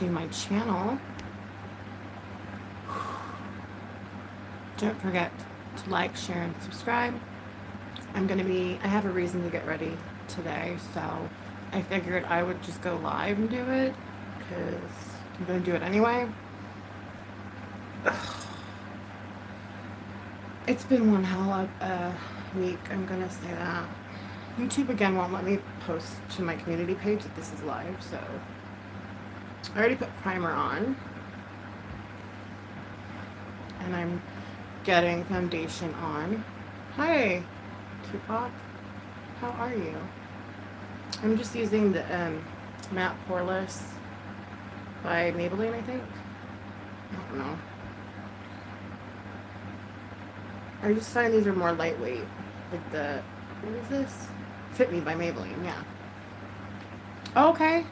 to my channel. Don't forget to like, share, and subscribe. I have a reason to get ready today, so I figured I would just go live and do it, because I'm going to do it anyway. It's been one hell of a week, I'm going to say that. YouTube again won't let me post to my community page that this is live, so I already put primer on. And I'm getting foundation on. Hi, Tupac. How are you? I'm just using the Matte Poreless by Maybelline, I think. I don't know. I just find these are more lightweight. Like the, what is this? Fit Me by Maybelline, yeah. Okay.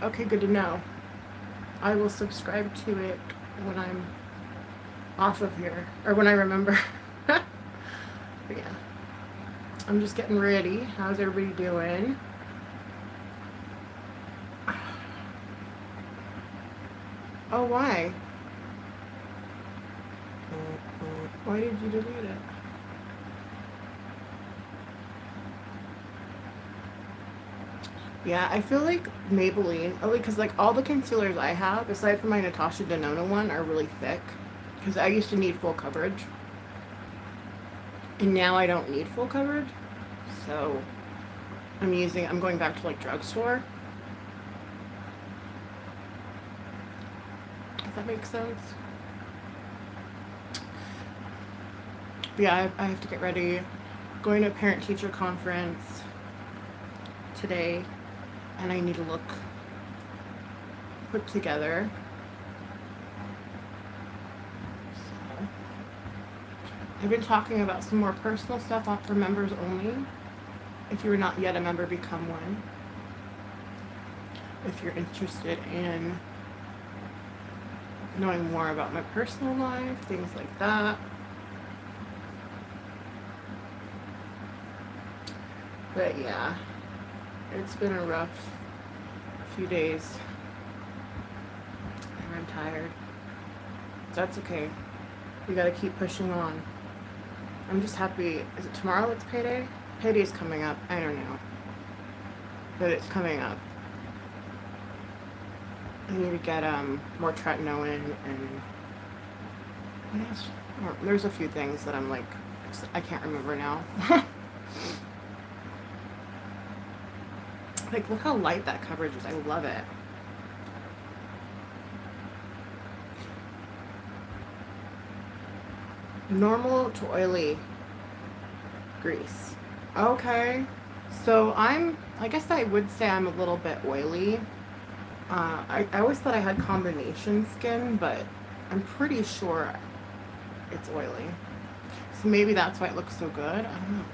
Okay, good to know. I will subscribe to it when I'm off of here, or when I remember. But yeah, I'm just getting ready. How's everybody doing? Oh, why? Why did you delete it? Yeah, I feel like Maybelline, because like all the concealers I have, aside from my Natasha Denona one, are really thick. Because I used to need full coverage. And now I don't need full coverage. So I'm going back to like drugstore. If that makes sense. But yeah, I have to get ready. Going to a parent-teacher conference today. And I need to look put together. So, I've been talking about some more personal stuff for members only. If you're not yet a member, become one. If you're interested in knowing more about my personal life, things like that. But yeah. It's been a rough few days, and I'm tired. That's okay. We gotta keep pushing on. I'm just happy. Is it tomorrow it's payday? Payday's coming up. I don't know. But it's coming up. I need to get more tretinoin and what else? Oh, there's a few things that I'm like, I can't remember now. Like, look how light that coverage is. I love it. Normal to oily grease. Okay. So I guess I would say I'm a little bit oily. I always thought I had combination skin, but I'm pretty sure it's oily. So maybe that's why it looks so good. I don't know.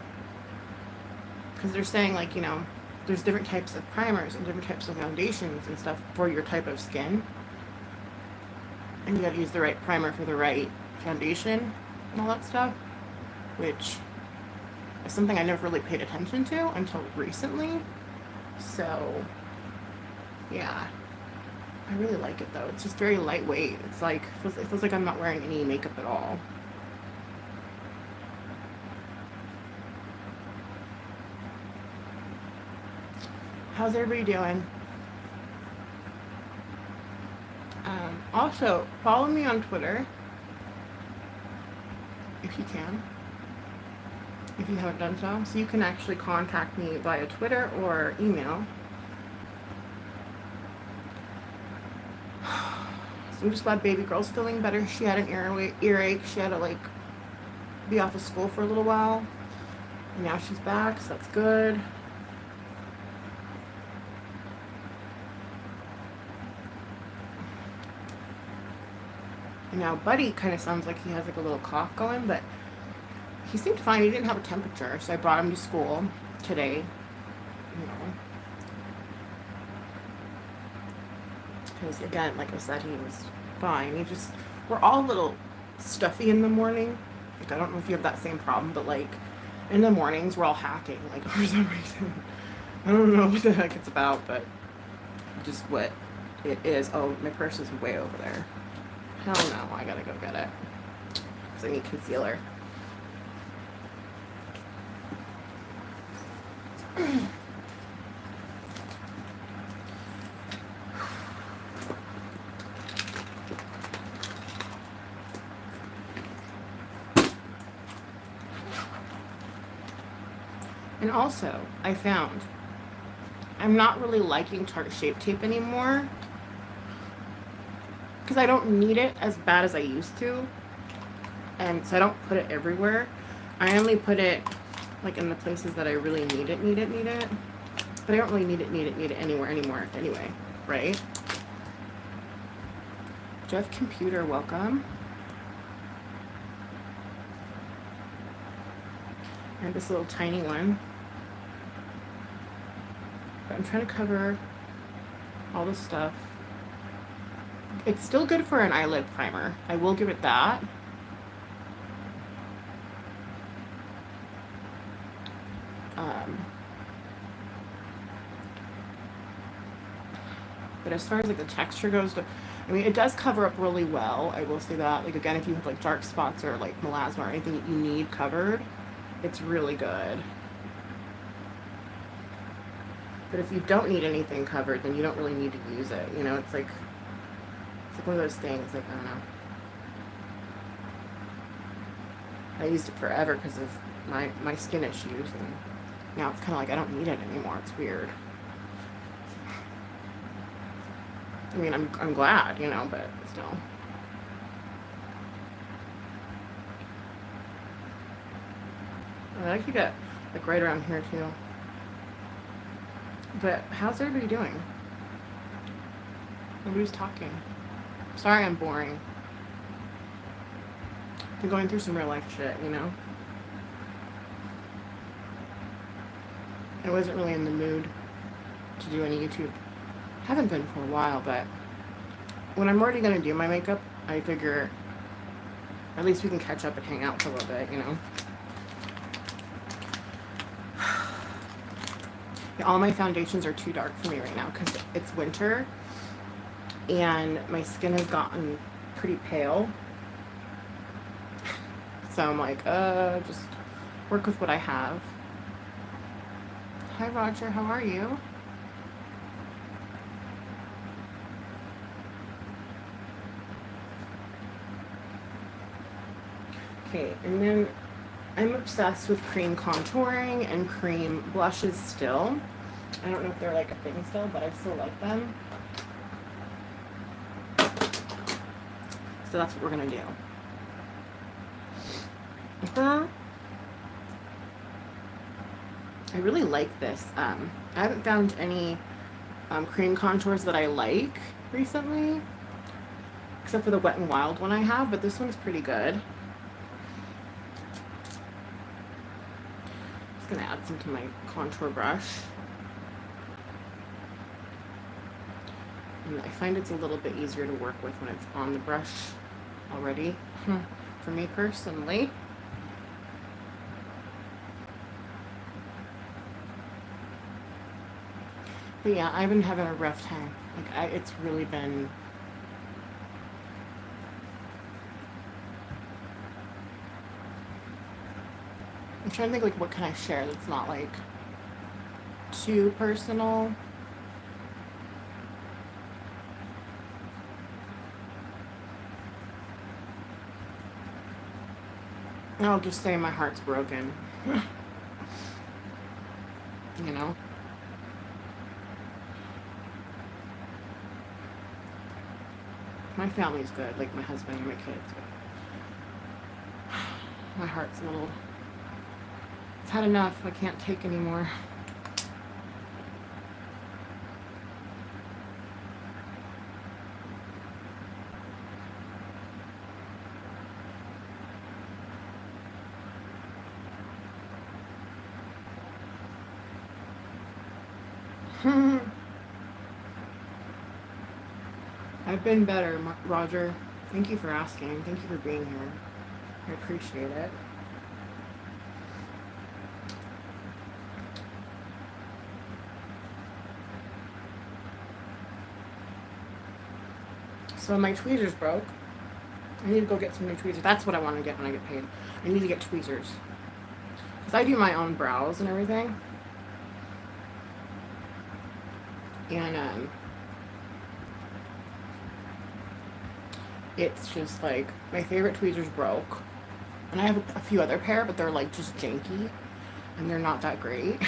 Because they're saying, like, you know, there's different types of primers and different types of foundations and stuff for your type of skin. And you gotta use the right primer for the right foundation and all that stuff. Which is something I never really paid attention to until recently. So, yeah. I really like it though. It's just very lightweight. It's like, it feels like I'm not wearing any makeup at all. How's everybody doing? Also, follow me on Twitter if you can, if you haven't done so. So you can actually contact me via Twitter or email. So I'm just glad baby girl's feeling better. She had an earache. She had to like be off of school for a little while. And now she's back, so that's good. And now Buddy kind of sounds like he has like a little cough going, but he seemed fine. He didn't have a temperature, so I brought him to school today. You know, because again, like I said, he was fine. We're all a little stuffy in the morning. Like, I don't know if you have that same problem, but like in the mornings we're all hacking, like, for some reason. I don't know what the heck it's about, but just what It is. Oh, my purse is way over there. Hell no, I gotta go get it. Because I need concealer. And also, I found I'm not really liking Tarte Shape Tape anymore because I don't need it as bad as I used to, and so I don't put it everywhere. I only put it like in the places that I really need it, but I don't really need it anywhere anymore anyway, right? Jeff Computer, welcome. And this little tiny one. But I'm trying to cover all the stuff. It's still good for an eyelid primer. I will give it that. But as far as like the texture goes, I mean, it does cover up really well. I will say that. Like again, if you have like dark spots or like melasma or anything that you need covered, it's really good. But if you don't need anything covered, then you don't really need to use it. You know, it's like one of those things. Like I don't know. I used it forever because of my skin issues, and now it's kind of like I don't need it anymore. It's weird. I mean, I'm glad, you know, but still. I like to get like right around here too. But how's everybody doing? Nobody's talking. Sorry, I'm boring. I'm going through some real life shit, you know. I wasn't really in the mood to do any YouTube. Haven't been for a while, but when I'm already gonna do my makeup, I figure at least we can catch up and hang out for a little bit, you know. Yeah, all my foundations are too dark for me right now because it's winter and my skin has gotten pretty pale. So I'm like, just work with what I have. Hi Roger, how are you? Okay, and then I'm obsessed with cream contouring and cream blushes still. I don't know if they're like a thing still, but I still like them. So that's what we're gonna do. I really like this. I haven't found any cream contours that I like recently, except for the Wet n Wild one I have, but this one's pretty good. Just gonna add some to my contour brush. And I find it's a little bit easier to work with when it's on the brush already, for me personally. But yeah, I've been having a rough time. Like, it's really been... I'm trying to think, like, what can I share that's not, like, too personal. I'll just say my heart's broken. You know? My family's good, like my husband and my kids. But my heart's a little... It's had enough. I can't take anymore. I've been better, Roger. Thank you for asking. Thank you for being here. I appreciate it. So my tweezers broke. I need to go get some new tweezers. That's what I want to get when I get paid. I need to get tweezers. Because I do my own brows and everything. And it's just like my favorite tweezers broke. And I have a few other pair, but they're like just janky. And they're not that great.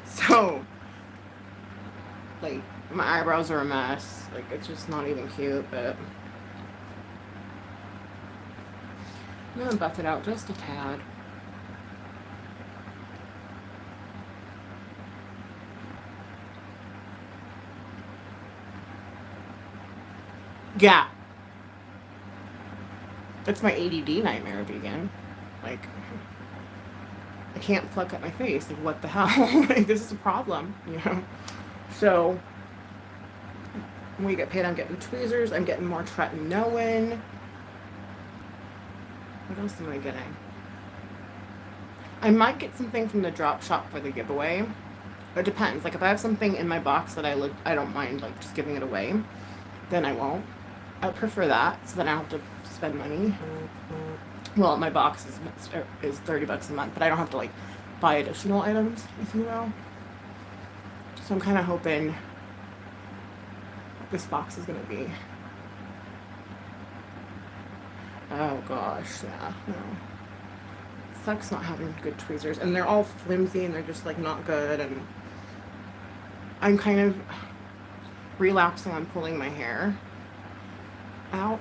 So, like, my eyebrows are a mess. Like, it's just not even cute, but I'm gonna buff it out just a tad. Yeah. That's my ADD nightmare again. Like, I can't pluck at my face. Like, what the hell? Like, this is a problem, you know? So, when we get paid, I'm getting tweezers. I'm getting more tretinoin. What else am I getting? I might get something from the drop shop for the giveaway. It depends. Like, if I have something in my box that I don't mind, like, just giving it away, then I won't. I prefer that, so then I don't have to spend money. Well, my box is $30 a month, but I don't have to, like, buy additional items, if you will. So I'm kind of hoping this box is going to be... Oh, gosh, yeah, no. Sucks not having good tweezers. And they're all flimsy, and they're just, like, not good, and I'm kind of relapsing on pulling my hair out.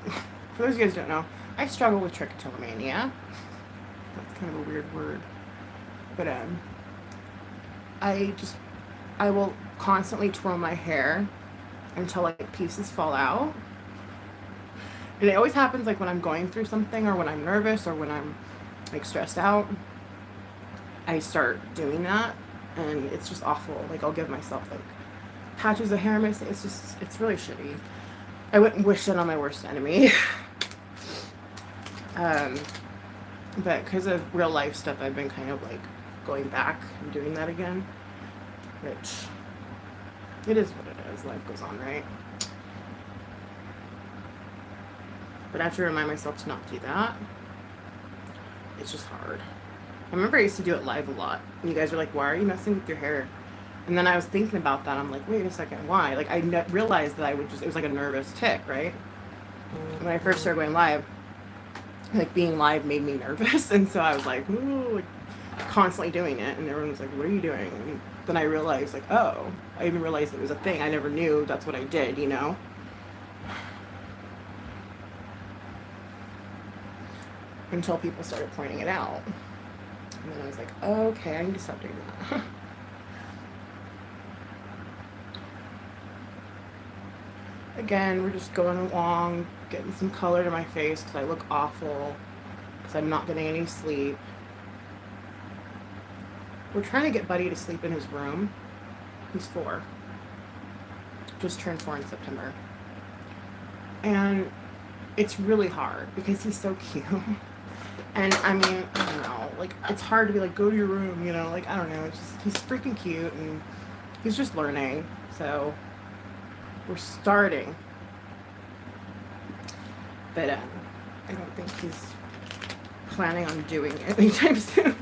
For those of you guys who don't know, I struggle with trichotillomania. That's kind of a weird word. But I will constantly twirl my hair until like pieces fall out. And it always happens like when I'm going through something or when I'm nervous or when I'm like stressed out. I start doing that and it's just awful. Like I'll give myself like patches of hair missing. It's really shitty. I wouldn't wish that on my worst enemy. But because of real life stuff, I've been kind of like going back and doing that again, which it is what it is. Life goes on, right? But I have to remind myself to not do that. It's just hard. I remember I used to do it live a lot. And you guys were like, why are you messing with your hair? And then I was thinking about that. I'm like, wait a second, why? Like, I realized that it was like a nervous tick, right? When I first started going live, like, being live made me nervous. And so I was like, ooh, like, constantly doing it. And everyone was like, what are you doing? And then I realized, like, oh, I even realized it was a thing. I never knew that's what I did, you know? Until people started pointing it out. And then I was like, okay, I need to stop doing that. Again, we're just going along, getting some color to my face because I look awful, because I'm not getting any sleep. We're trying to get Buddy to sleep in his room. He's 4. Just turned 4 in September. And it's really hard because he's so cute. And I mean, I don't know, like, it's hard to be like, go to your room, you know, like, I don't know, it's just, he's freaking cute and he's just learning. So we're starting, but I don't think he's planning on doing it anytime soon.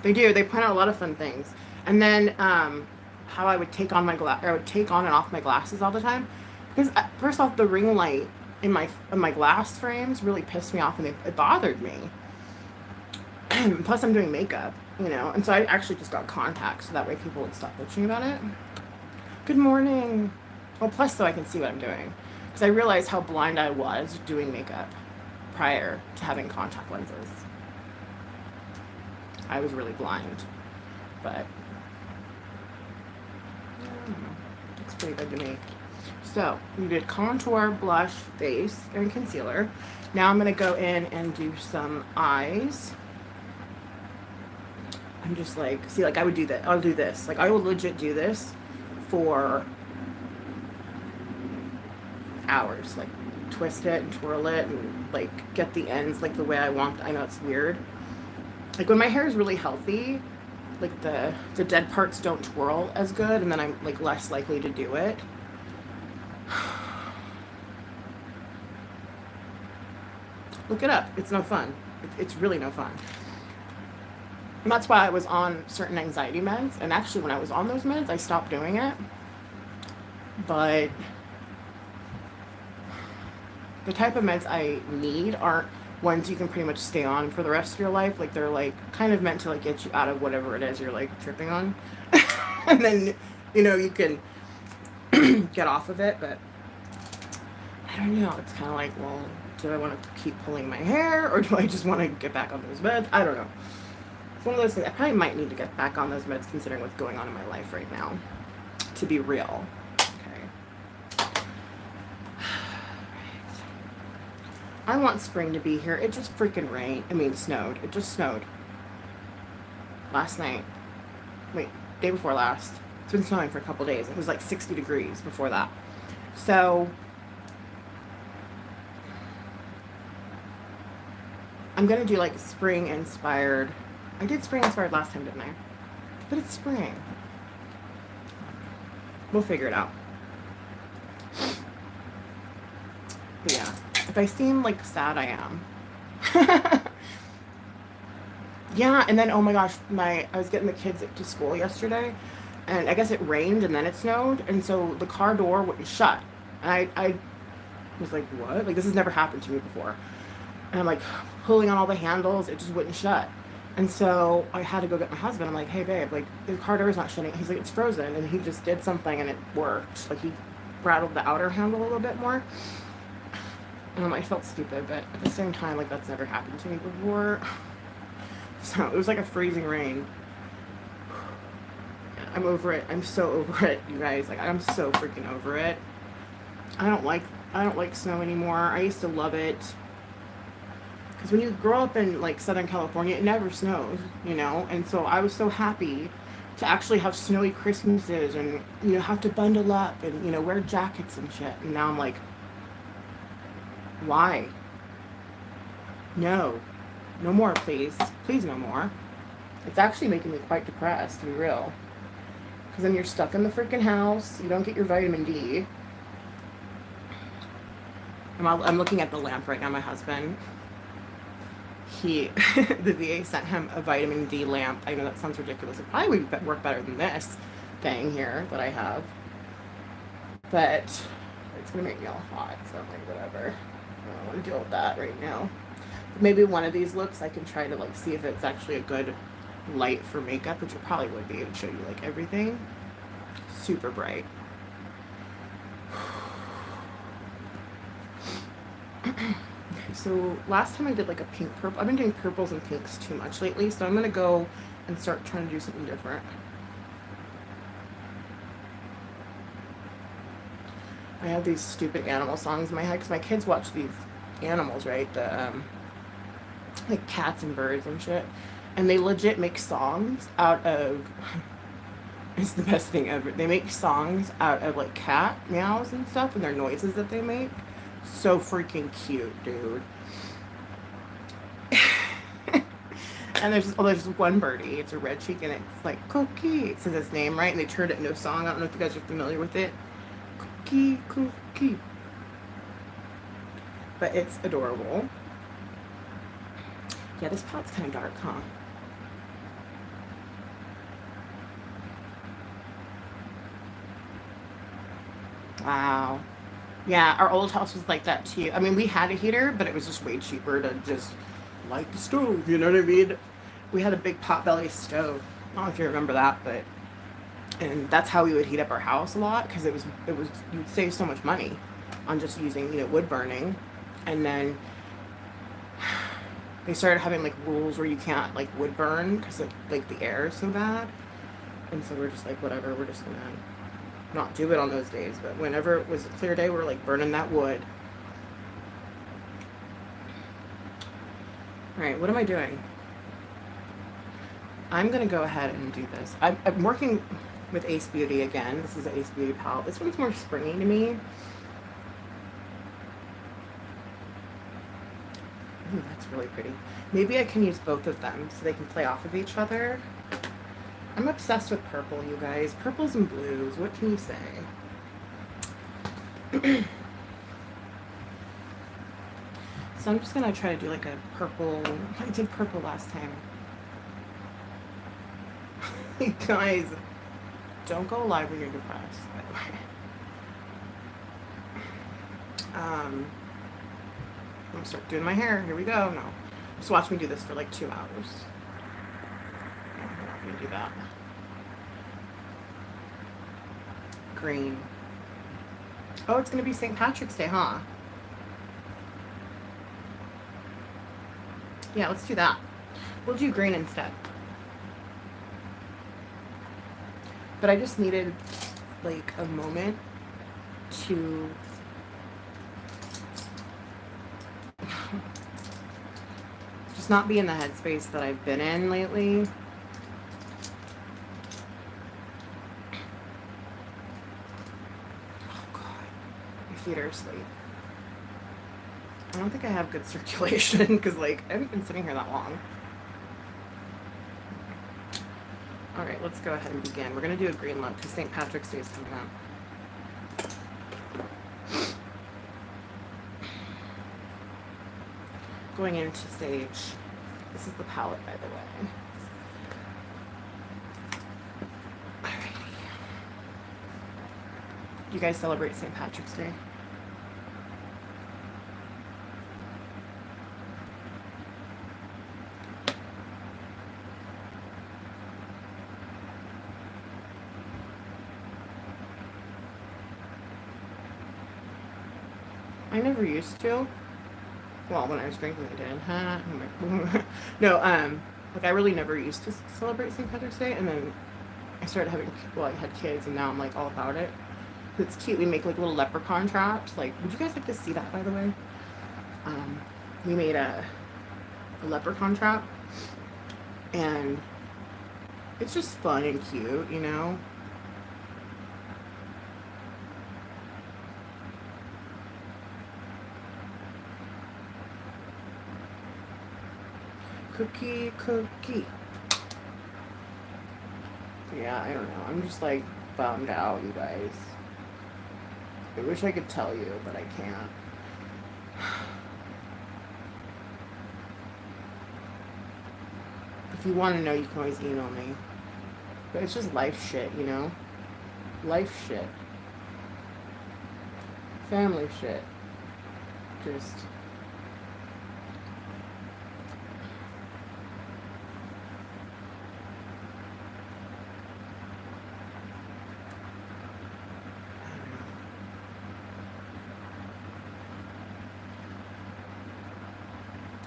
They plan out a lot of fun things. And then how I would take on my I would take on and off my glasses all the time, because first off, the ring light in my glass frames really pissed me off and it bothered me. Plus I'm doing makeup, you know, and so I actually just got contacts so that way people would stop bitching about it. Good morning. Well, plus so I can see what I'm doing, because I realized how blind I was doing makeup prior to having contact lenses. I was really blind, but I don't know. Looks pretty good to me. So we did contour, blush, face, and concealer. Now I'm gonna go in and do some eyes. I'm just like, see, like I would do that. I'll do this. Like I will legit do this for hours. Like twist it and twirl it and like get the ends like the way I want. I know it's weird. Like when my hair is really healthy, like the dead parts don't twirl as good, and then I'm like less likely to do it. Look it up. It's no fun. It's really no fun. And that's why I was on certain anxiety meds. And actually, when I was on those meds, I stopped doing it. But the type of meds I need aren't ones you can pretty much stay on for the rest of your life. Like, they're like kind of meant to like get you out of whatever it is you're like tripping on. And then, you know, you can get off of it. But I don't know. It's kind of like, well, do I want to keep pulling my hair, or do I just want to get back on those meds? I don't know. It's one of those things. I probably might need to get back on those meds considering what's going on in my life right now, to be real. Okay. I want spring to be here. It just freaking rained. I mean, snowed. It just snowed. Last night. Wait, day before last. It's been snowing for a couple days. It was like 60 degrees before that. So I'm going to do like spring inspired. I did spring inspired last time, didn't I? But it's spring. We'll figure it out. But yeah, if I seem like sad, I am. Yeah, and then, oh my gosh, I was getting the kids to school yesterday, and I guess it rained and then it snowed, and so the car door wouldn't shut. And I was like, what? Like, this has never happened to me before. And I'm like pulling on all the handles, it just wouldn't shut. And so I had to go get my husband. I'm like, hey babe, like the car door is not shutting. He's like, it's frozen. And he just did something and it worked. Like he rattled the outer handle a little bit more. And I'm like, I felt stupid, but at the same time, like that's never happened to me before. So it was like a freezing rain. I'm over it. I'm so over it, you guys. Like I'm so freaking over it. I don't like snow anymore. I used to love it. Because when you grow up in like Southern California, it never snows, you know? And so I was so happy to actually have snowy Christmases and, you know, have to bundle up and, you know, wear jackets and shit. And now I'm like, why? No. No more, please. Please, no more. It's actually making me quite depressed, to be real. Because then you're stuck in the freaking house. You don't get your vitamin D. I'm looking at the lamp right now, my husband. The VA sent him a vitamin D lamp. I know that sounds ridiculous. It probably would work better than this thing here that I have. But it's going to make me all hot, so I'm like, whatever. I don't want to deal with that right now. But maybe one of these looks I can try to like see if it's actually a good light for makeup, which it probably would be. It would show you like everything. Super bright. So last time I did like a pink purple. I've been doing purples and pinks too much lately, so I'm gonna go and start trying to do something different. I have these stupid animal songs in my head because my kids watch these animals, right? The like cats and birds and shit, and they legit make songs out of. It's the best thing ever. They make songs out of like cat meows and stuff, and their noises that they make. So freaking cute, dude. And there's one birdie. It's a red cheek, and it's like Cookie. It says its name right, and they turned it into a song. I don't know if you guys are familiar with it. Cookie, Cookie. But it's adorable. Yeah, this pot's kind of dark, huh? Wow. Yeah, our old house was like that too. I mean, we had a heater, but it was just way cheaper to just light the stove, you know what I mean? We had a big potbelly stove. I don't know if you remember that, but and that's how we would heat up our house a lot because it was you'd save so much money on just using, you know, wood burning. And then they started having like rules where you can't like wood burn because like the air is so bad. And so we're just like, whatever, we're just gonna not do it on those days, but whenever it was a clear day, we're like burning that wood. All right, what am I doing? I'm gonna go ahead and do this. I'm working with Ace Beauty again. This is an Ace Beauty palette. This one's more springy to me. Ooh, that's really pretty. Maybe I can use both of them so they can play off of each other. I'm obsessed with purple, you guys. Purples and blues. What can you say? So I'm just gonna try to do like a purple. I did purple last time. You guys, don't go live when you're depressed, by the way. I'm gonna start doing my hair. Here we go. No. Just watch me do this for like 2 hours. No, I'm not gonna do that. Green. Oh, it's gonna be St. Patrick's Day, huh? Yeah, let's do that. We'll do green instead. But I just needed like a moment to just not be in the headspace that I've been in lately. Oh God, my feet are asleep. I don't think I have good circulation because like I haven't been sitting here that long. All right, let's go ahead and begin. We're gonna do a green look because St. Patrick's Day is coming up. Going into sage. This is the palette, by the way. Alrighty. You guys celebrate St. Patrick's Day? I never used to. Well, when I was drinking, I did. No, like I really never used to celebrate St. Patrick's Day, and then I started having, well, I had kids, and now I'm like all about it. It's cute. We make like little leprechaun traps. Like, would you guys like to see that, by the way? We made a leprechaun trap, and it's just fun and cute, you know? Cookie. Yeah, I don't know. I'm just like bummed out, you guys. I wish I could tell you, but I can't. If you want to know, you can always email me. But it's just life shit, you know? Life shit. Family shit. Just...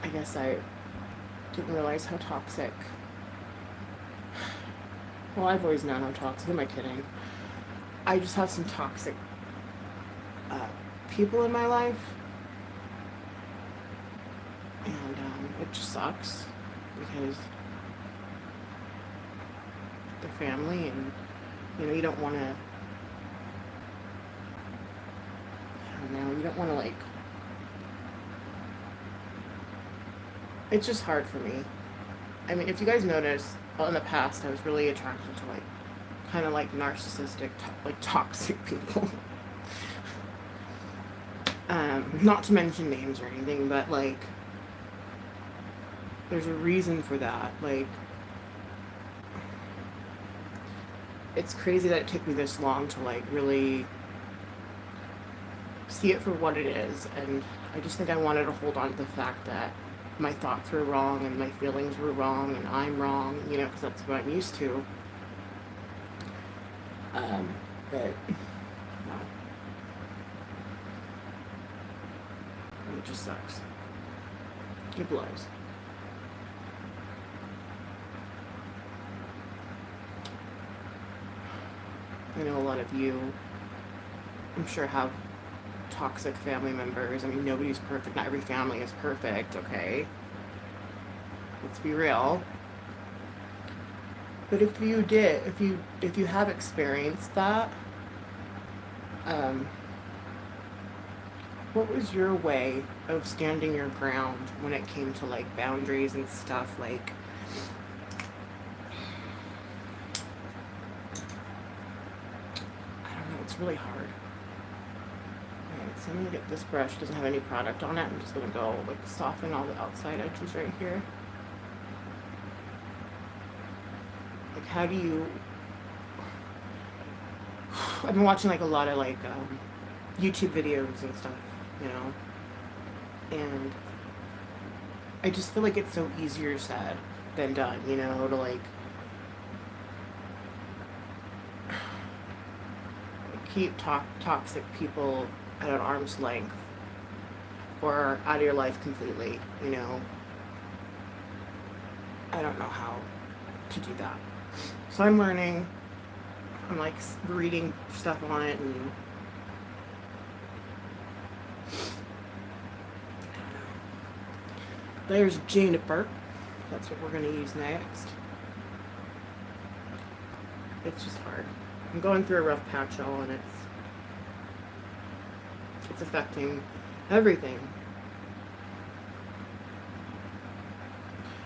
I guess I didn't realize how toxic. Well, I've always known how toxic. Who am I kidding? I just have some toxic people in my life. And it just sucks because they're family and, you know, you don't want to, I don't know, you don't want to like, it's just hard for me. I mean, if you guys notice, well, in the past, I was really attracted to like, kind of like narcissistic, like toxic people. Not to mention names or anything, but like, there's a reason for that. Like, it's crazy that it took me this long to like really see it for what it is. And I just think I wanted to hold on to the fact that my thoughts were wrong and my feelings were wrong and I'm wrong, you know, because that's what I'm used to. But no, it just sucks. It blows. I know a lot of you, I'm sure, have toxic family members. I mean, nobody's perfect. Not every family is perfect, okay? Let's be real. But if you did, if you have experienced that, what was your way of standing your ground when it came to like boundaries and stuff? Like, It's really hard. Alright, so I'm gonna get this brush. It doesn't have any product on it. I'm just gonna go like soften all the outside edges right here. Like, how do you... I've been watching like a lot of like YouTube videos and stuff, you know, and I just feel like it's so easier said than done, you know, to like keep toxic people at an arm's length or out of your life completely, you know. I don't know how to do that. So I'm learning. I'm like reading stuff on it, and I don't know. There's juniper. That's what we're gonna use next. It's just hard. I'm going through a rough patch, y'all, and it's affecting everything.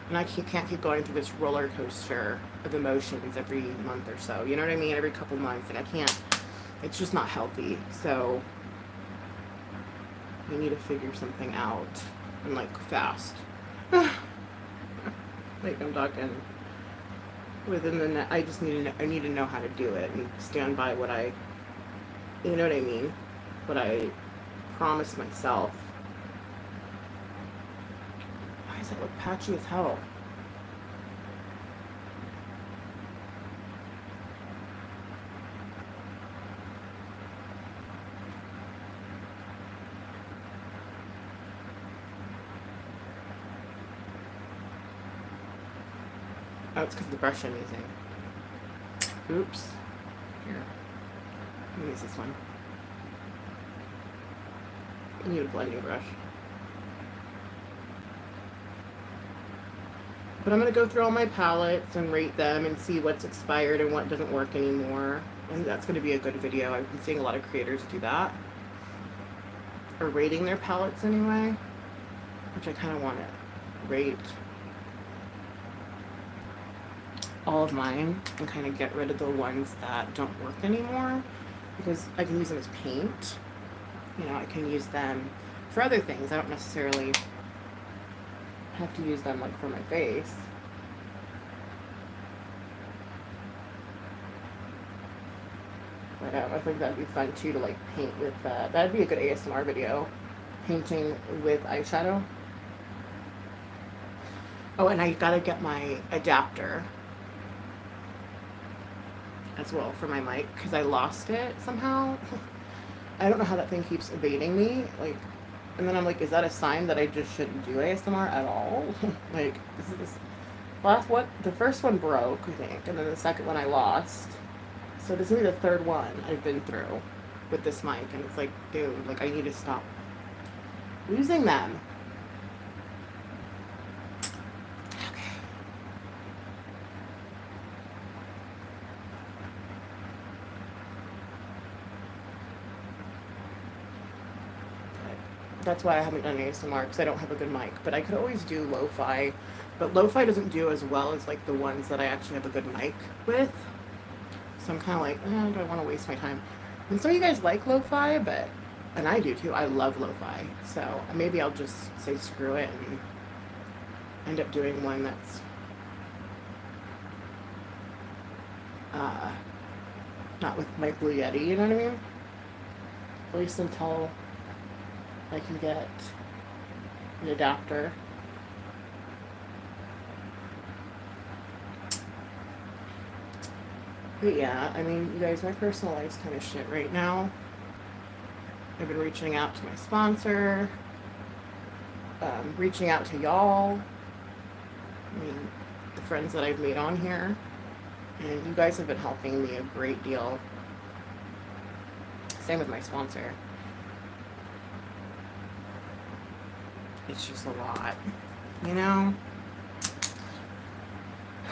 And I can't keep going through this roller coaster of emotions every month or so. You know what I mean? Every couple months. Like, I can't. It's just not healthy. So, we need to figure something out. And, like, fast. Like, I'm talking within the... I just need to know, I need to know how to do it and stand by what I... You know what I mean? What I promised myself. Why does it look patchy as hell? Oh, it's because of the brush I'm using. Oops. Here. Let me use this one. I need a blending brush. But I'm going to go through all my palettes and rate them and see what's expired and what doesn't work anymore. And that's going to be a good video. I've been seeing a lot of creators do that. Or rating their palettes anyway. Which I kind of want to rate all of mine and kind of get rid of the ones that don't work anymore. Because I can use them as paint. You know, I can use them for other things. I don't necessarily have to use them like for my face. But I think that'd be fun too, to like paint with that'd be a good ASMR video, painting with eyeshadow. Oh, and I gotta get my adapter as well for my mic because I lost it somehow. I don't know how that thing keeps evading me, like. And then I'm like, is that a sign that I just shouldn't do ASMR at all? Like, this last one, the first one broke, I think, and then the second one I lost. So this is the third one I've been through with this mic, and it's like, dude, like, I need to stop losing them. Okay. That's why I haven't done ASMR, because I don't have a good mic. But I could always do lo-fi. But lo-fi doesn't do as well as like the ones that I actually have a good mic with. So I'm kind of like, do I want to waste my time? And some of you guys like lo-fi, but, and I do too. I love lo-fi. So maybe I'll just say screw it and end up doing one that's not with my Blue Yeti, you know what I mean? At least until I can get an adapter. But yeah, I mean, you guys, my personal life's kind of shit right now. I've been reaching out to my sponsor, reaching out to y'all. I mean, the friends that I've made on here. And you guys have been helping me a great deal. Same with my sponsor. It's just a lot, you know?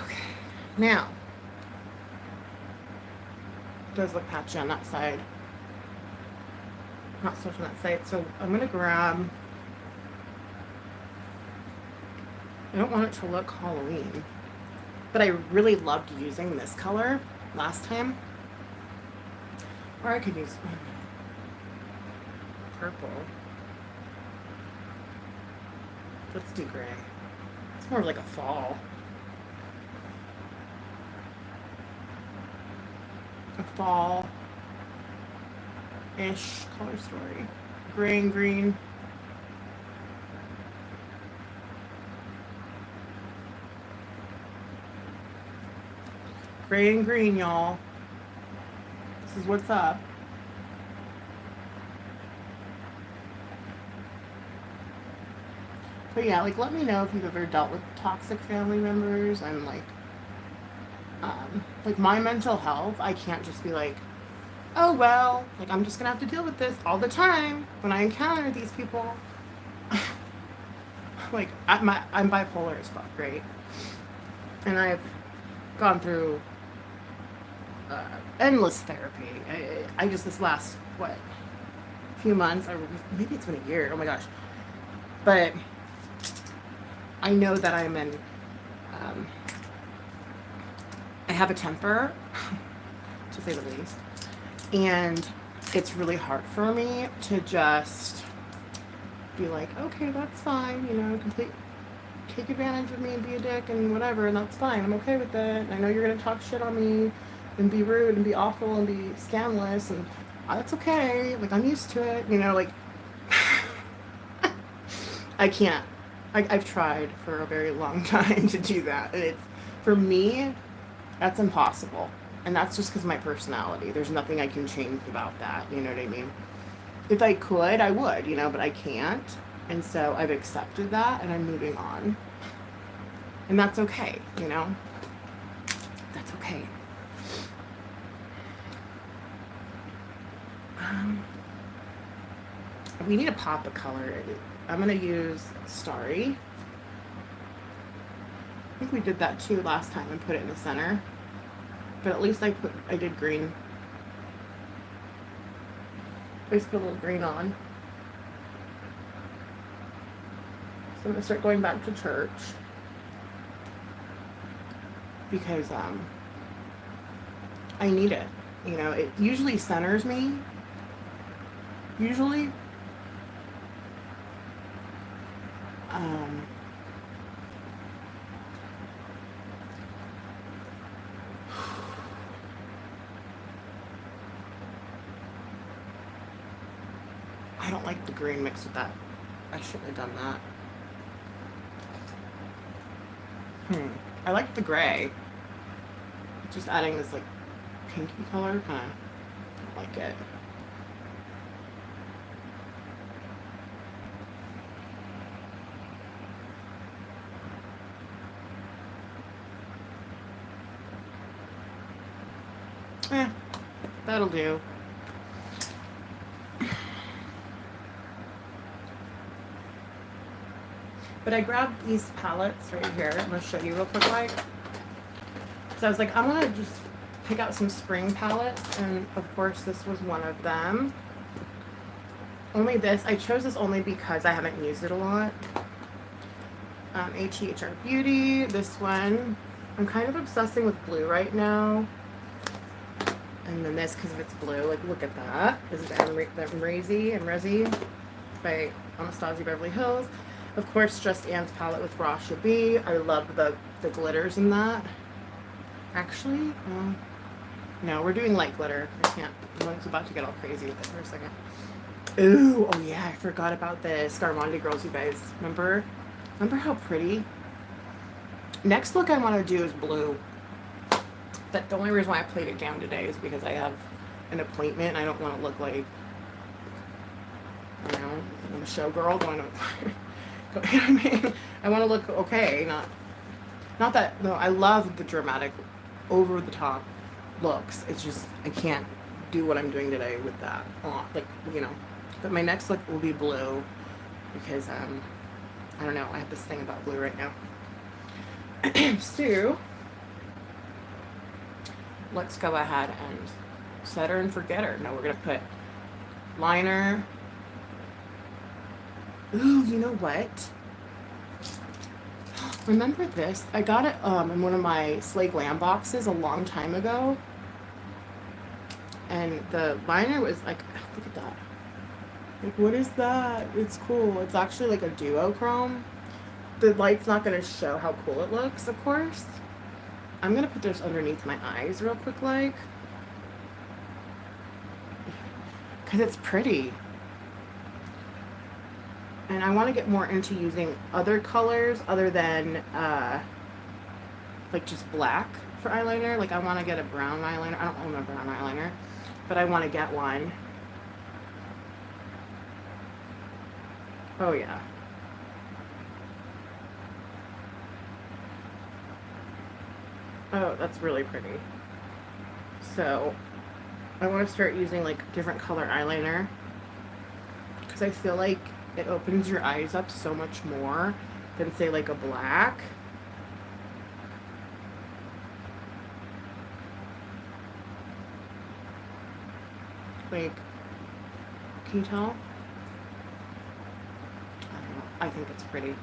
Okay, now, it does look patchy on that side. Not so much on that side, so I'm gonna grab, I don't want it to look Halloween, but I really loved using this color last time. Or I could use purple. Let's do gray. It's more like a fall. A fall-ish color story. Gray and green. Gray and green, y'all. This is what's up. But yeah, like, let me know if you've ever dealt with toxic family members and like my mental health. I can't just be like, oh well, like I'm just gonna have to deal with this all the time when I encounter these people. Like I'm bipolar as fuck, right? And I've gone through endless therapy. I just this last few months, or maybe it's been a year. Oh my gosh! But I know that I'm in. I have a temper, to say the least, and it's really hard for me to just be like, okay, that's fine, you know, take advantage of me and be a dick and whatever, and that's fine. I'm okay with it. I know you're gonna talk shit on me and be rude and be awful and be scandalous, and that's okay. Like, I'm used to it, you know. Like, I can't. I've tried for a very long time to do that, and for me, that's impossible. And that's just because of my personality. There's nothing I can change about that. You know what I mean? If I could, I would, you know, but I can't. And so I've accepted that, and I'm moving on. And that's okay, you know? That's okay. We need to pop a color. I'm going to use Starry. I think we did that too last time and put it in the center. But at least I did green. I just put a little green on. So I'm going to start going back to church. Because I need it. You know, it usually centers me. Usually. I don't like the green mixed with that. I shouldn't have done that. I like the gray. Just adding this like pinky color, kind of like it. That'll do. But I grabbed these palettes right here. I'm going to show you real quick, like. So I was like, I'm going to just pick out some spring palettes. And, of course, this was one of them. Only this. I chose this only because I haven't used it a lot. ATHR Beauty. This one. I'm kind of obsessing with blue right now. And then this because of its blue. Like, look at that. This is Resi by Anastasia Beverly Hills. Of course, Just Anne's palette with Rasha B. I love the glitters in that. Actually, no, we're doing light glitter. I can't. I was about to get all crazy with it for a second. Ooh, oh yeah, I forgot about the Scarmondi girls, you guys. Remember how pretty? Next look I want to do is blue. But the only reason why I played it down today is because I have an appointment. I don't want to look like, you know, I'm a showgirl. You know what I mean? I want to look okay, not that. No, I love the dramatic, over the top looks. It's just I can't do what I'm doing today with that on, like, you know. But my next look will be blue because I don't know. I have this thing about blue right now. So let's go ahead and set her and forget her. No, we're gonna put liner. Ooh, you know what? Remember this? I got it in one of my Slay Glam boxes a long time ago. And the liner was like, look at that. Like, what is that? It's cool. It's actually like a duochrome. The light's not going to show how cool it looks, of course. I'm going to put this underneath my eyes real quick, like. Because it's pretty. And I want to get more into using other colors other than, like, just black for eyeliner. Like, I want to get a brown eyeliner. I don't own a brown eyeliner, but I want to get one. Oh, yeah. Oh, that's really pretty. So, I want to start using, like, different color eyeliner. Because I feel like it opens your eyes up so much more than, say, like a black. Like, can you tell? I don't know. I think it's pretty.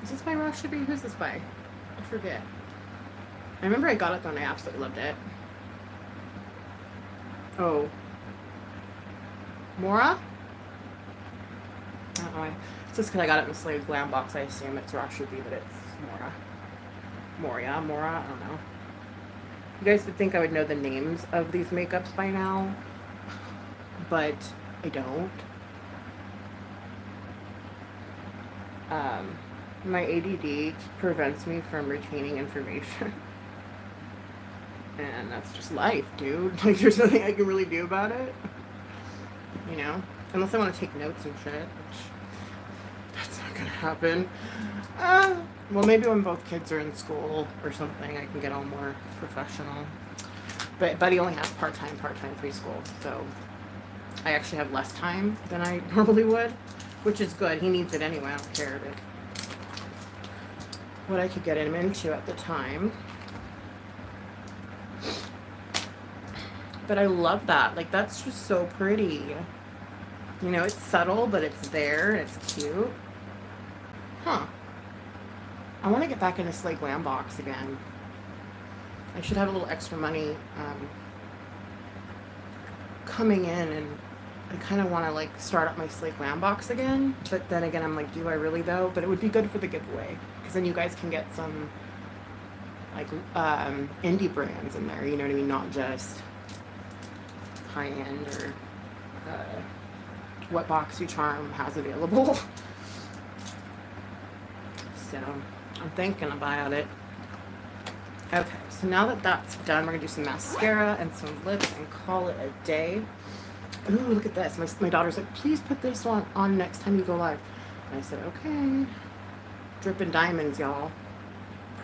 Is this by Rashbi? Who's this by? I forget. I remember I got it though and I absolutely loved it. Oh. Mora? I don't know why. It's just because I got it in the Slave Glam box. I assume it's Rashbi, but it's Mora. Mora? I don't know. You guys would think I would know the names of these makeups by now, but I don't. My ADD prevents me from retaining information. And that's just life, dude. Like, there's nothing I can really do about it. You know? Unless I want to take notes and shit, which that's not gonna happen. Well, maybe when both kids are in school or something, I can get all more professional. But Buddy only has part-time preschool, so I actually have less time than I normally would, which is good. He needs it anyway. I don't care what I could get him into at the time. But I love that. Like, that's just so pretty. You know, it's subtle, but it's there, and it's cute. Huh. I want to get back into Slay Glam box again. I should have a little extra money coming in, and I kind of want to, like, start up my Slay Glam box again. But then again, I'm like, do I really, though? But it would be good for the giveaway, because then you guys can get some, like, indie brands in there, you know what I mean? Not just high-end or what BoxyCharm has available. So I'm thinking about it. Okay, so now that that's done, we're gonna do some mascara and some lips and call it a day. Ooh, look at this. My daughter's like, please put this one on next time you go live. And I said, okay. Dripping diamonds, y'all.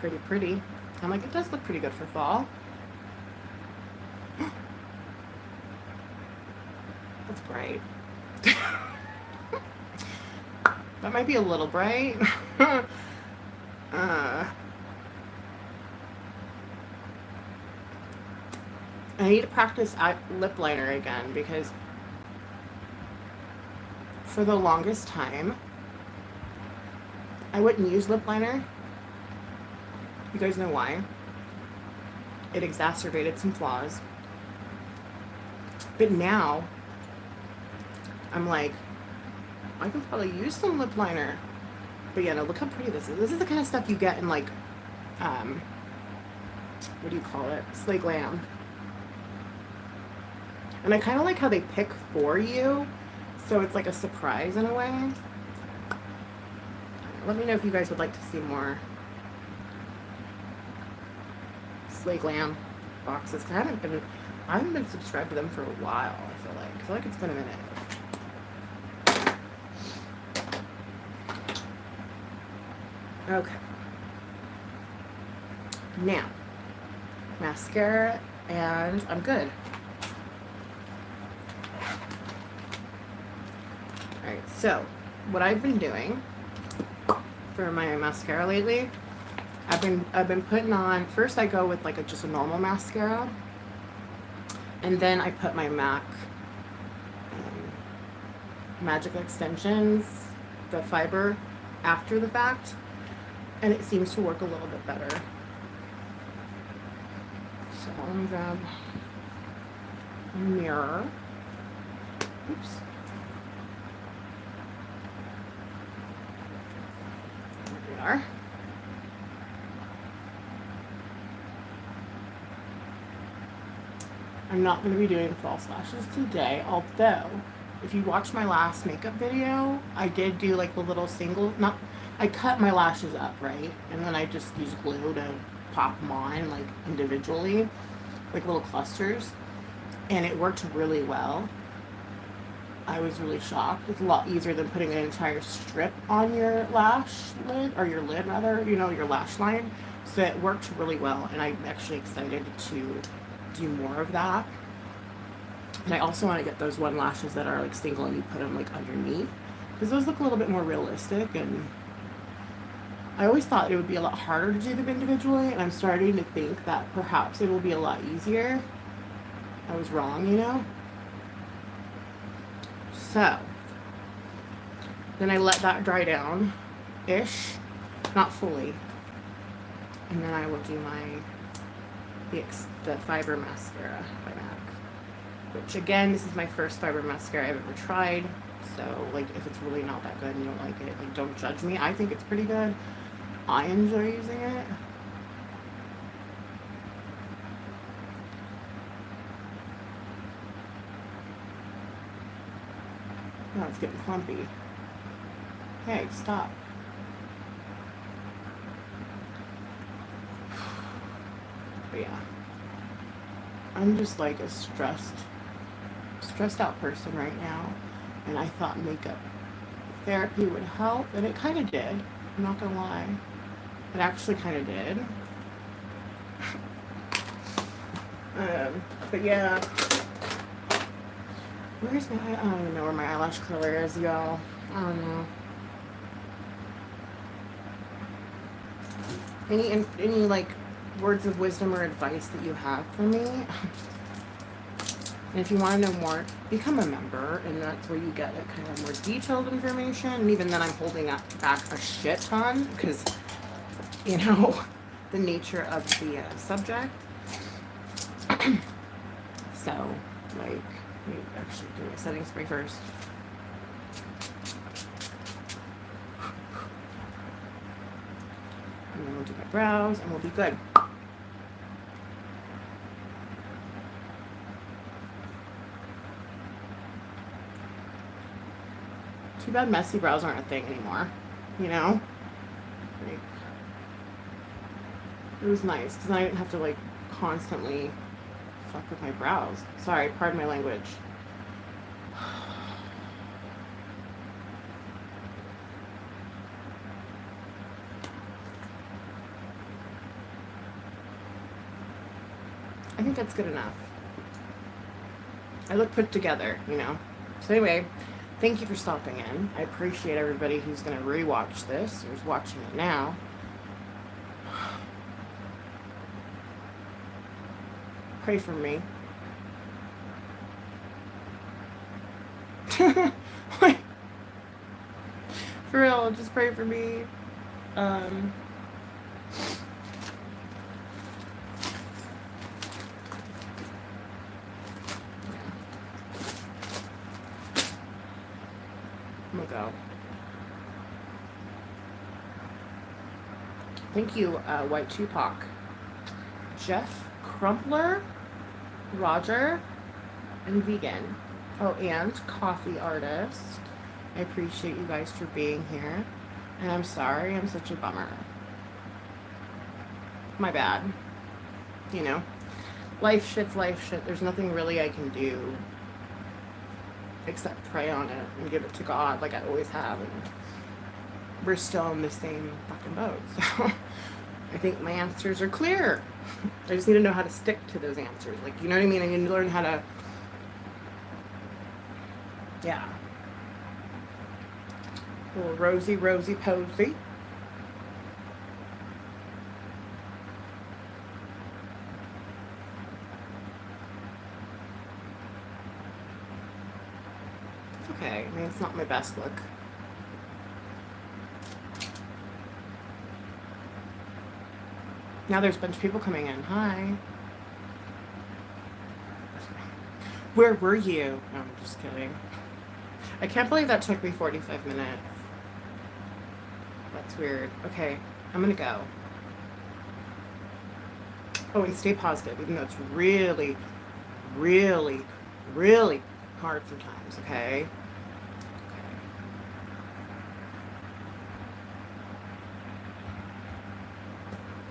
Pretty, pretty. I'm like, it does look pretty good for fall. That's bright. That might be a little bright. I need to practice lip liner again, because for the longest time I wouldn't use lip liner. You guys know why? It exacerbated some flaws. But now I'm like, I can probably use some lip liner. But yeah, no, look how pretty this is. This is the kind of stuff you get in, like, what do you call it? Slay Glam. And I kind of like how they pick for you, so it's like a surprise in a way. Let me know if you guys would like to see more Slay Glam boxes, because I haven't been subscribed to them for a while. I feel like it's been a minute. Okay. Now, mascara, and I'm good. Alright, so what I've been doing for my mascara lately, I've been putting on, first I go with like just a normal mascara, and then I put my MAC Magic Extensions, the fiber, after the fact. And it seems to work a little bit better. So let me grab a mirror. Oops. There we are. I'm not going to be doing false lashes today, although if you watch my last makeup video, I did do like the little single, I cut my lashes up, right? And then I just used glue to pop them on like individually, like little clusters. And it worked really well. I was really shocked. It's a lot easier than putting an entire strip on your lash lid, or your lid rather, you know, your lash line. So it worked really well, and I'm actually excited to do more of that. And I also want to get those one lashes that are like single and you put them like underneath, because those look a little bit more realistic. And I always thought it would be a lot harder to do them individually, and I'm starting to think that perhaps it will be a lot easier. I was wrong, you know? So then I let that dry down ish, not fully, and then I will do the fiber mascara by MAC, which again, this is my first fiber mascara I've ever tried. So like, if it's really not that good and you don't like it, like, don't judge me. I think it's pretty good. I enjoy using it. Oh, it's getting clumpy. Hey, stop. But yeah, I'm just like a stressed out person right now, and I thought makeup therapy would help, and it kind of did. I'm not gonna lie, it actually kind of did. But yeah, where's my? I don't even know where my eyelash curler is, y'all. I don't know. Any like words of wisdom or advice that you have for me? And if you want to know more, become a member, and that's where you get like kind of more detailed information. And even then, I'm holding back a shit ton because, you know, the nature of the subject. So, like, let me actually do my setting spray first. And then we'll do my brows, and we'll be good. Too bad messy brows aren't a thing anymore, you know? Like, it was nice, because I didn't have to, like, constantly fuck with my brows. Sorry, pardon my language. I think that's good enough. I look put together, you know? So anyway, thank you for stopping in. I appreciate everybody who's going to rewatch this, or is watching it now. Pray for me. For real, just pray for me. I'm gonna go. Thank you, White Tupac, Jeff Crumpler, Roger, and Vegan. Oh, and Coffee Artist. I appreciate you guys for being here. And I'm sorry I'm such a bummer. My bad. You know, life shit's life shit. There's nothing really I can do except pray on it and give it to God like I always have. And we're still in the same fucking boat. So I think my answers are clear. I just need to know how to stick to those answers. Like, you know what I mean? I need to learn how to, yeah. Little rosy posy. Okay, I mean, it's not my best look. Now there's a bunch of people coming in. Hi. Where were you? No, I'm just kidding. I can't believe that took me 45 minutes. That's weird. Okay, I'm gonna go. Oh, and stay positive, even though it's really, really, really hard sometimes, okay?